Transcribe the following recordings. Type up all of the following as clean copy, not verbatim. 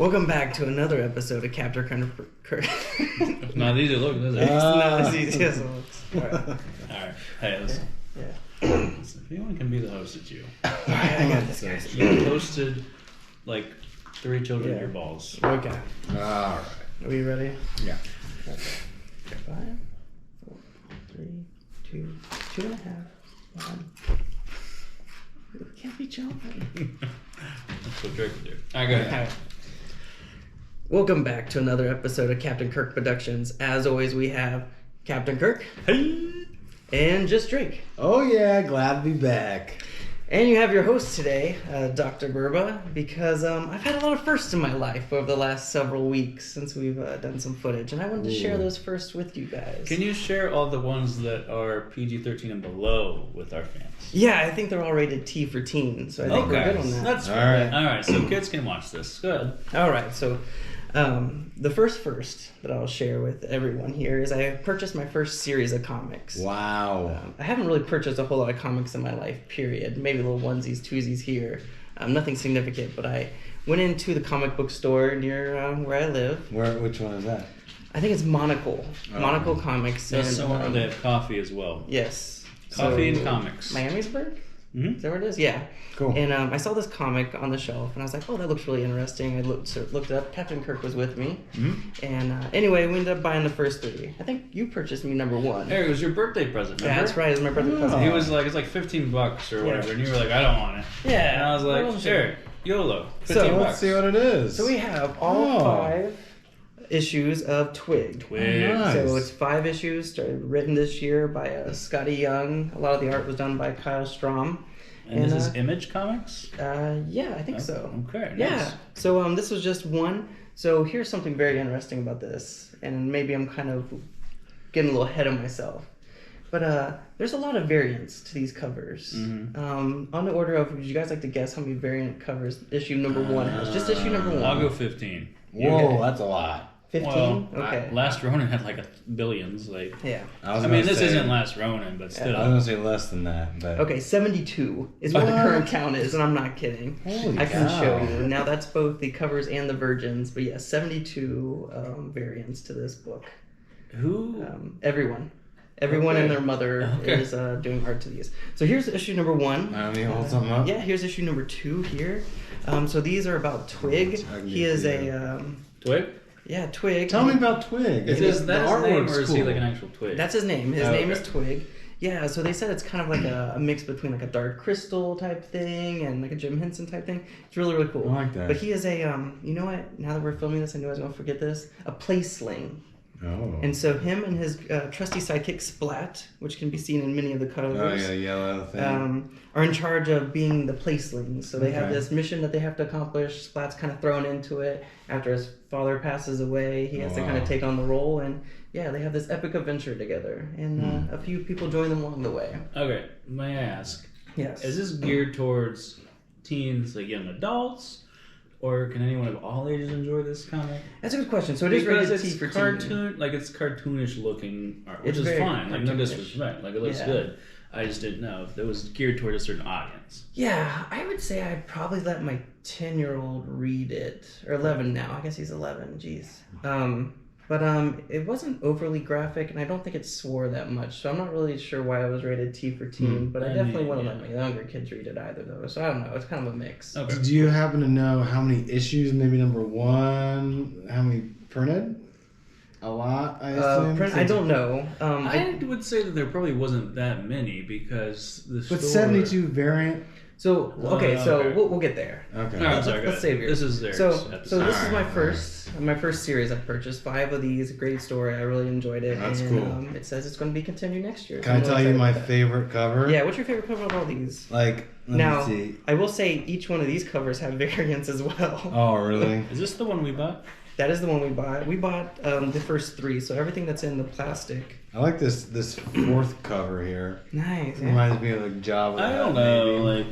Welcome back to another episode of Captain Kirk. It's not easy to look, is it? It's not as easy as it looks. Alright. Hey, listen. Yeah. Listen, if anyone can be the host, it's you. Alright, I got this, guys. You hosted like 3 children in your balls. Okay. Alright. Are we ready? Yeah. Okay. 5, 4, 3, 2, 2.5, 1. We can't be jumping. That's what Drake would do. Alright, go ahead. Welcome back to another episode of Captain Kirk Productions. As always, we have Captain Kirk. Hey! And just Drake. Oh yeah, glad to be back. And you have your host today, Dr. Burba, because I've had a lot of firsts in my life over the last several weeks since we've done some footage, and I wanted to share those firsts with you guys. Can you share all the ones that are PG-13 and below with our fans? Yeah, I think they're all rated T for teen, so I think we're good on that. That's all right. right. Alright, so kids can watch this. Go ahead. All right, so the first that I'll share with everyone here is I purchased my first series of comics. Wow. I haven't really purchased a whole lot of comics in my life, period. Maybe little onesies, twosies here. Nothing significant, but I went into the comic book store near where I live. Which one is that? I think it's Monocle. Monocle Comics. That's and, somewhere they have coffee as well. Yes. Coffee and comics. Miamisburg? Mm-hmm. Is that where it is? Yeah. Cool. And I saw this comic on the shelf, and I was like, oh, that looks really interesting. I looked it up. Captain Kirk was with me. Mm-hmm. And anyway, we ended up buying the first 3. I think you purchased me number 1. Hey, it was your birthday present, remember? Yeah, that's right. It was my birthday present. He was like, it's like $15 or whatever, and you were like, I don't want it. Yeah. And I was like, Well, sure, YOLO, $15. So, Let's see what it is. So we have all 5 issues of TWIG. TWIG. Nice. So it's 5 issues, started written this year by Scotty Young. A lot of the art was done by Kyle Strom. And this is Image Comics? Yeah, I think so. Okay, nice. Yeah. So this was just one. So here's something very interesting about this, and maybe I'm kind of getting a little ahead of myself. But there's a lot of variants to these covers. Mm-hmm. On the order of, would you guys like to guess how many variant covers issue number 1 has? Just issue number 1. I'll go 15. Whoa, Okay. that's a lot. 15? Well, okay. Last Ronin had like billions. Like, Yeah. I mean, this isn't Last Ronin, but still. I was gonna say less than that, but Okay, 72 is what the current count is, and I'm not kidding. Holy I can cow. show you. Now that's both the covers and the virgins, but yeah, 72 variants to this book. Who? Everyone and Okay. their mother Okay. is doing art to these. So here's issue number 1. Let me hold something up. Yeah, here's issue number 2 here. So these are about Twig. He is a Twig? yeah, Twig. Tell me about Twig. Is The that his name, artwork's or is he cool. like an actual twig? That's his name. His Oh, name okay. is Twig. Yeah, so they said it's kind of like a mix between like a Dark Crystal type thing and like a Jim Henson type thing. It's really, really cool. I like that. But he is a, you know what? Now that we're filming this, I knew I was going to forget this. A place sling. Oh. And so him and his trusty sidekick Splat, which can be seen in many of the covers, Oh yeah, the yellow thing. are in charge of being the placelings. So they have Okay. this mission that they have to accomplish. Splat's kind of thrown into it after his father passes away. He has to kind of take on the role, and yeah, they have this epic adventure together. And a few people join them along the way. Okay, may I ask? Yes. Is this geared towards teens, like young adults? Or can anyone of all ages enjoy this comic? That's a good question. So it is Because rated T it's for teen. cartoon, like it's cartoonish looking art, which It's is very fine. Like no cartoonish. disrespect, like it looks Yeah. good. I just didn't know if it was geared toward a certain audience. Yeah, I would say I'd probably let my 10-year-old read it. Or 11 now. I guess he's 11. Jeez. But it wasn't overly graphic, and I don't think it swore that much. So I'm not really sure why I was rated T for teen. But I definitely wouldn't let my younger kids read it either, though. So I don't know. It's kind of a mix. Okay. Do you happen to know how many issues? Maybe number 1. How many printed? A lot, I assume. I don't know. I would say that there probably wasn't that many because the But store... 72 variant. So okay, so okay. we'll get there. Okay. All right, Let's sorry, go ahead. save yours. This is theirs. So episode. this is my Alright, first series I purchased. 5 of these, great story. I really enjoyed it. That's and, cool. It says it's going to be continued next year. Can So I I'm tell really you my excited about favorite cover? that. Yeah, what's your favorite cover of all these? Like, let Now, me see. I will say each one of these covers have variants as well. Oh, really? Is this the one we bought? That is the one we bought. We bought the first 3, so everything that's in the plastic. I like this 4th cover here. Nice. Yeah. Reminds me of like Java. I don't know. Like,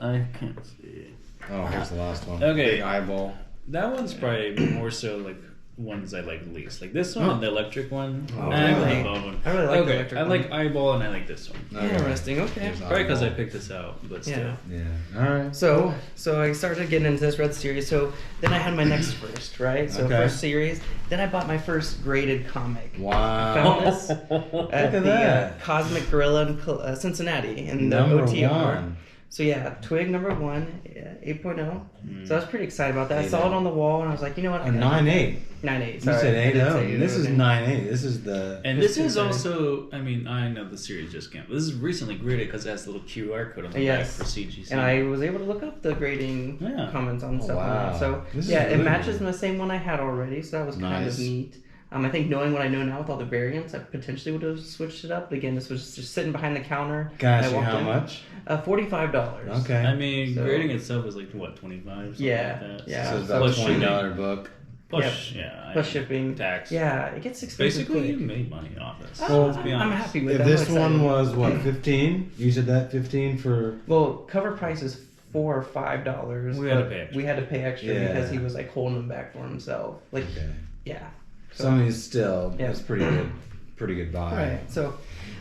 I can't see. Oh, here's the last one. Okay. Big eyeball. That one's probably more so like ones I like the least. Like this one and the electric one. Oh, I really? like the bone one. I really like the Okay, electric I one. like Eyeball and I like this one. Okay. Interesting. Okay. There's Probably because I Eyeball. picked this out, but still. Yeah. Yeah. All right. So I started getting into this red series. So then I had my next first, right? So Okay. first series. Then I bought my first graded comic. Wow. Found this Look at at the that. Cosmic Gorilla in Cincinnati in the Number OTR. one. So yeah, Twig number 1, 8.0. So I was pretty excited about that. I 8.0. saw it on the wall and I was like, you know what? A 9.8. 9.8. You Sorry, said I did 8.0. say This is 9.8. This is the. And Just this is excited. also, I mean, I know the series just came. This is recently graded because it has the little QR code on the Yes. back for CGC. And I was able to look up the grading Yeah. comments on Oh, stuff. wow. Like that. So This is yeah, it really matches good. the same one I had already. So that was kind Nice. of neat. I think knowing what I know now with all the variants, I potentially would have switched it up. But again, this was just sitting behind the counter. Gosh, I walked how in. much? $45. Okay. I mean, So- grading itself is like, what, 25? Something Yeah, like that. yeah. So it's So about plus $20 shipping. book. Plus, yeah. I Plus mean, shipping. Tax. Yeah, it gets expensive. Basically, you quick. made money off this. Well, Let's be I'm honest. happy with If that. this I'm one excited. was what 15, you said that 15 for. Well, cover price is $4 or $5. We had to but pay extra. We had to pay extra Yeah. because he was like holding them back for himself. Like, Okay. yeah. So I mean, still, Yeah. that's pretty good. Pretty good buy. Right. So,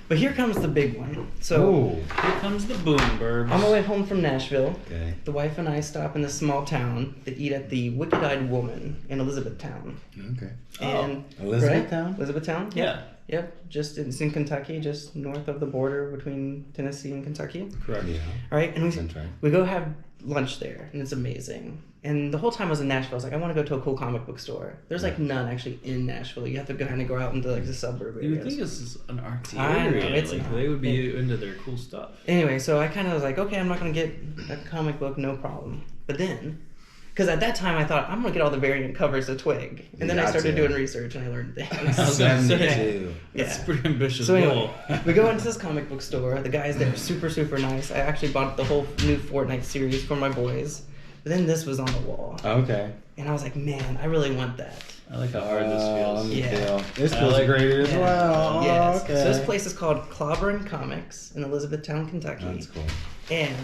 but here comes the big one. So Ooh. Here comes the boom, Burbs. on my way home from Nashville, Okay. the wife and I stop in this small town to eat at the Wicked Eyed Woman in Elizabethtown. Okay. And Elizabethtown? right? Elizabethtown. Yeah. Yep. It's in Kentucky, just north of the border between Tennessee and Kentucky. Correct. Yeah. All right, and That's right. we go have lunch there, and it's amazing. And the whole time I was in Nashville, I was like, I want to go to a cool comic book store. There's like none actually in Nashville. You have to kind of go out into like the suburb You would areas. think this is an artsy I know, area. it's Like, not. they would be into their cool stuff. Anyway, so I kind of was like, okay, I'm not going to get a comic book, no problem. But then, because at that time I thought, I'm going to get all the variant covers of Twig. And then I Got started to. doing research and I learned things. I was gonna say, 72. That's Yeah. a pretty ambitious So goal. anyway, we go into this comic book store. The guys there are super, super nice. I actually bought the whole new Fortnite series for my boys. But then this was on the wall. Okay. And I was like, man, I really want that. I like how hard this feels. Let me Yeah. feel. This I feels like- graded as Yeah. well. Yes. Okay. So this place is called Clobbering Comics in Elizabethtown, Kentucky. That's cool. And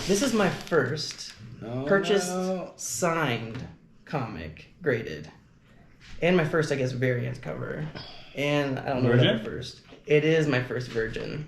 this is my first Oh, purchased no. signed comic graded. And my first, I guess, variant cover. And I don't know Virgin? what first. It is my first Virgin.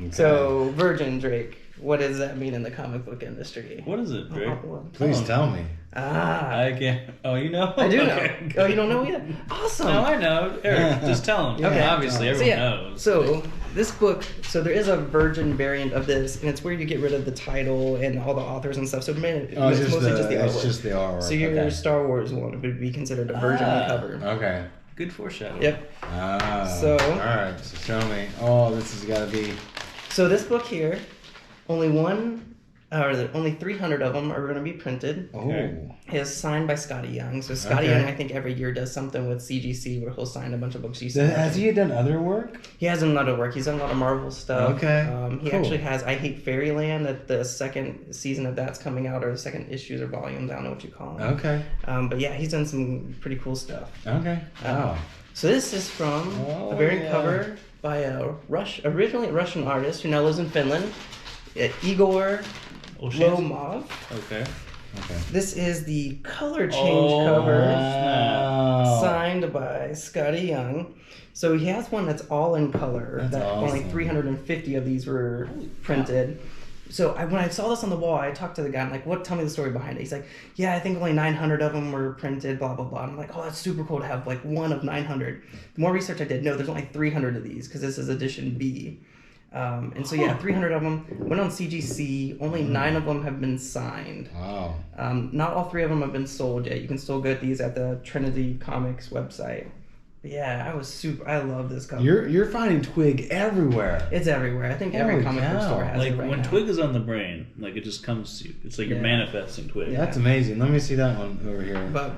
Okay. So, Virgin, Drake, what does that mean in the comic book industry? What is it, Drake? Please tell me. I can't. Oh, you know? I do Okay. know. Oh, you don't know yet? Awesome. No, I know. Eric, just tell him. Okay. Obviously, So, everyone yeah, knows. So this book, so there is a Virgin variant of this, and it's where you get rid of the title and all the authors and stuff. So it's Oh, it's mostly just the it's artwork. just the artwork. So your okay. Star Wars one would be considered a Virgin cover. Okay. Good foreshadowing. Yep. Ah. So- All right. So show me. Oh, this has got to be. So this book here, only 300 of them are going to be printed. Oh. Okay. Is signed by Scotty Young. So Scotty Okay. Young, I think every year does something with CGC where he'll sign a bunch of books. Has he done other work? He has done a lot of work. He's done a lot of Marvel stuff. Okay, He cool. actually has I Hate Fairyland. That the second season of that's coming out, or the second issues or volumes. I don't know what you call them. Okay. But yeah, he's done some pretty cool stuff. Okay. Oh. So this is from Oh, a variant yeah. cover by originally a Russian artist who now lives in Finland, Igor Oh, shit. Lomov. Okay. Okay. This is the color change Oh, cover. Wow. Signed by Scotty Young. So he has one that's all in color. That's that Only awesome. 350 of these were printed. So when I saw this on the wall, I talked to the guy. I'm like, "What? Tell me the story behind it." He's like, "Yeah, I think only 900 of them were printed. Blah blah blah." I'm like, "Oh, that's super cool to have like one of 900." The more research I did, no, there's only 300 of these because this is edition B. And so yeah, 300 of them went on CGC. Only 9 of them have been signed. Wow. Not all 3 of them have been sold yet. You can still get these at the Trinity Comics website. But yeah, I love this cover. You're finding Twig everywhere. It's everywhere. I think every Holy comic book cow. store has Like it right when now. Twig is on the brain, like it just comes to you. It's like you're Yeah. manifesting Twig. Yeah. That's amazing. Let me see that one over here. But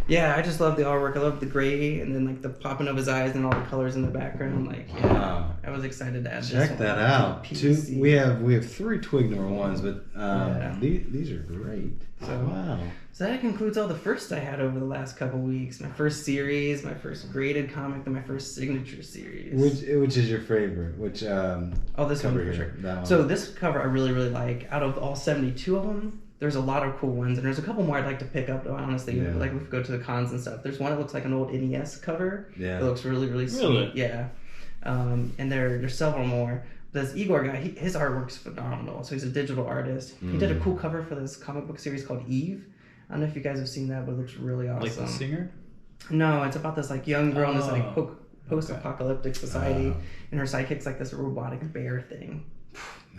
yeah, I just love the artwork. I love the gray and then like the popping of his eyes and all the colors in the background. Like yeah, Wow. I was excited to add this Check one that to out. PC. We have 3 Twig number 1s, but Yeah. these are great. So- Wow. So that concludes all the firsts I had over the last couple weeks. My first series, my first graded comic, and my first signature series. Which is your favorite? Which Oh, this cover one for here? sure. That one. So this cover I really, really like. Out of all 72 of them, there's a lot of cool ones, and there's a couple more I'd like to pick up. Though honestly, Yeah. like if we go to the cons and stuff, there's one that looks like an old NES cover. Yeah. It looks really really sweet. Really? Yeah. And there's several more. This Igor guy, his artwork's phenomenal. So he's a digital artist. He did a cool cover for this comic book series called Eve. I don't know if you guys have seen that, but it looks really awesome. Like the singer? No, it's about this like young girl in this like Oh, post-apocalyptic society, and her sidekick's like this robotic bear thing.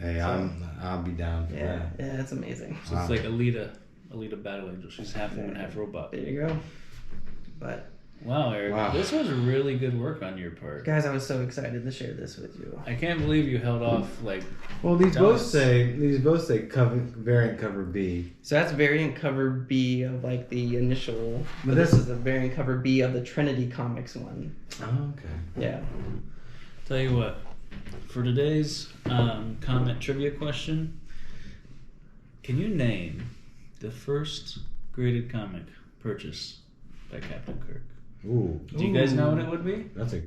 Hey, I'll be down for Yeah, that. yeah, it's amazing. So it's like Alita Battle Angel. She's half woman, half robot. There you go. But Wow, Eric, Wow. this was really good work on your part. guys, I was so excited to share this with you. I can't believe you held off like. Well, these Tell both us. say variant cover B. So that's variant cover B of like the initial. But But this this- is the variant cover B of the Trinity Comics one. Oh, okay. Yeah. Tell you what, for today's comment trivia question, can you name the first graded comic purchased by Captain Kirk? Ooh, Do you guys know what it would be? that's a